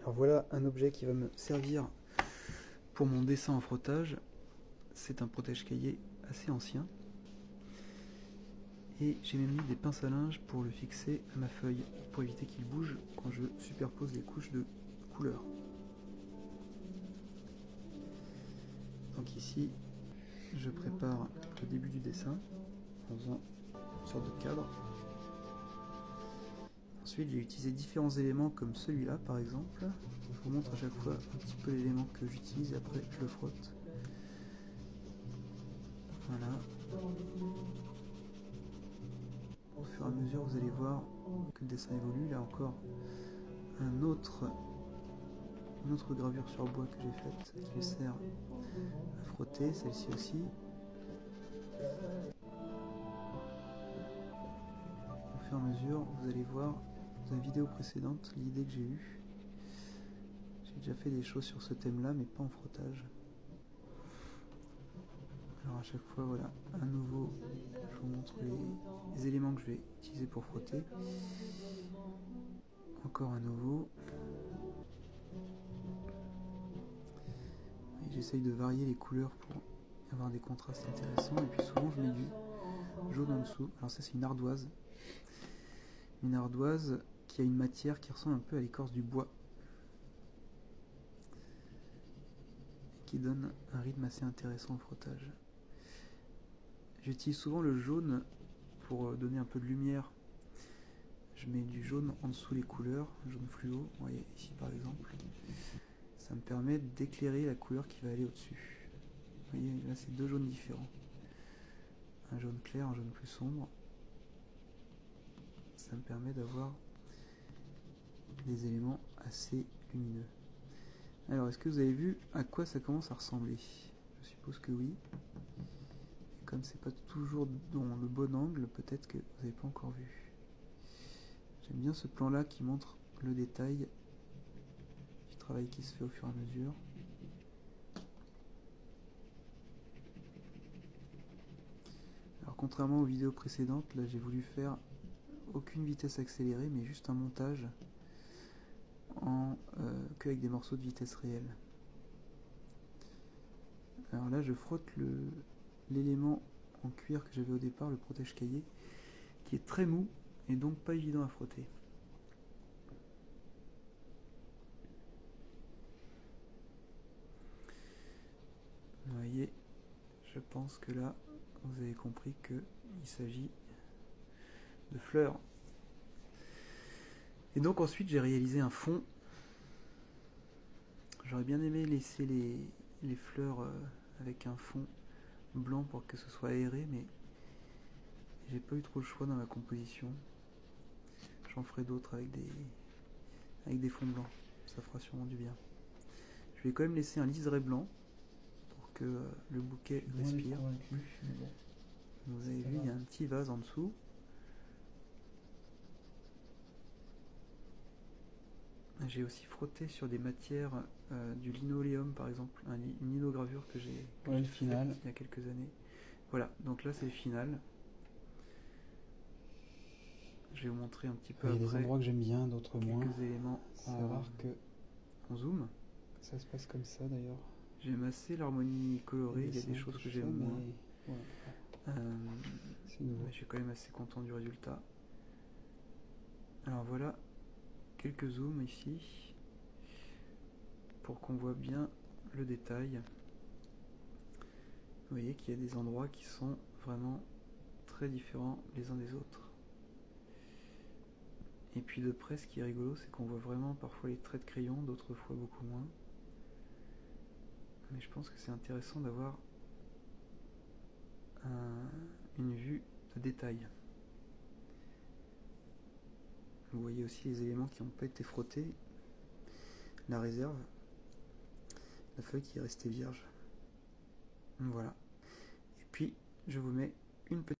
Alors voilà un objet qui va me servir pour mon dessin en frottage. C'est un protège-cahier assez ancien. Et j'ai même mis des pinces à linge pour le fixer à ma feuille, pour éviter qu'il bouge quand je superpose les couches de couleurs. Donc ici, je prépare le début du dessin en faisant une sorte de cadre. Ensuite, j'ai utilisé différents éléments comme celui-là par exemple. Je vous montre à chaque fois un petit peu l'élément que j'utilise et après je le frotte. Voilà. Au fur et à mesure, vous allez voir que le dessin évolue. Là encore, une autre gravure sur bois que j'ai faite qui me sert à frotter, celle-ci aussi. Au fur et à mesure, vous allez voir dans la vidéo précédente l'idée que j'ai eue. J'ai déjà fait des choses sur ce thème-là, mais pas en frottage. Alors à chaque fois, voilà, à nouveau, je vous montre les éléments que je vais utiliser pour frotter. Encore à nouveau. J'essaye de varier les couleurs pour avoir des contrastes intéressants. Et puis souvent, je mets du jaune en dessous. Alors ça, c'est une ardoise. Une ardoise qui a une matière qui ressemble un peu à l'écorce du bois. Et qui donne un rythme assez intéressant au frottage. J'utilise souvent le jaune pour donner un peu de lumière. Je mets du jaune en dessous les couleurs, jaune fluo, vous voyez ici par exemple. Ça me permet d'éclairer la couleur qui va aller au-dessus. Vous voyez, là c'est deux jaunes différents. Un jaune clair, un jaune plus sombre. Ça me permet d'avoir des éléments assez lumineux. Alors, est-ce que vous avez vu à quoi ça commence à ressembler? Je suppose que oui. Et comme c'est pas toujours dans le bon angle, peut-être que vous n'avez pas encore vu. J'aime bien ce plan-là qui montre le détail du travail qui se fait au fur et à mesure. Alors contrairement aux vidéos précédentes, là j'ai voulu faire aucune vitesse accélérée, mais juste un montage qu'avec des morceaux de vitesse réelle. Alors là je frotte l'élément en cuir que j'avais au départ, le protège-cahier, qui est très mou et donc pas évident à frotter. Vous voyez, je pense que là vous avez compris qu'il s'agit de fleurs. Et donc ensuite j'ai réalisé un fond. J'aurais bien aimé laisser les fleurs avec un fond blanc pour que ce soit aéré, mais j'ai pas eu trop le choix dans ma composition. J'en ferai d'autres avec des fonds blancs, ça fera sûrement du bien. Je vais quand même laisser un liseré blanc pour que le bouquet respire. Vous avez vu, il y a un petit vase en dessous. J'ai aussi frotté sur des matières, du linoléum par exemple, une linogravure que j'ai faite il y a quelques années. Voilà, donc là c'est le final. Je vais vous montrer un petit peu après. Il y a des endroits que j'aime bien, d'autres moins. Quelques éléments en zoom. Ça se passe comme ça d'ailleurs. J'aime assez l'harmonie colorée, il y a des choses que j'aime moins. Voilà. Je suis quand même assez content du résultat. Alors voilà, quelques zooms ici, pour qu'on voit bien le détail. Vous voyez qu'il y a des endroits qui sont vraiment très différents les uns des autres. Et puis de près, ce qui est rigolo, c'est qu'on voit vraiment parfois les traits de crayon, d'autres fois beaucoup moins. Mais je pense que c'est intéressant d'avoir une vue de détail. Vous voyez aussi les éléments qui n'ont pas été frottés, la réserve, la feuille qui est restée vierge. Voilà. Et puis, je vous mets une petite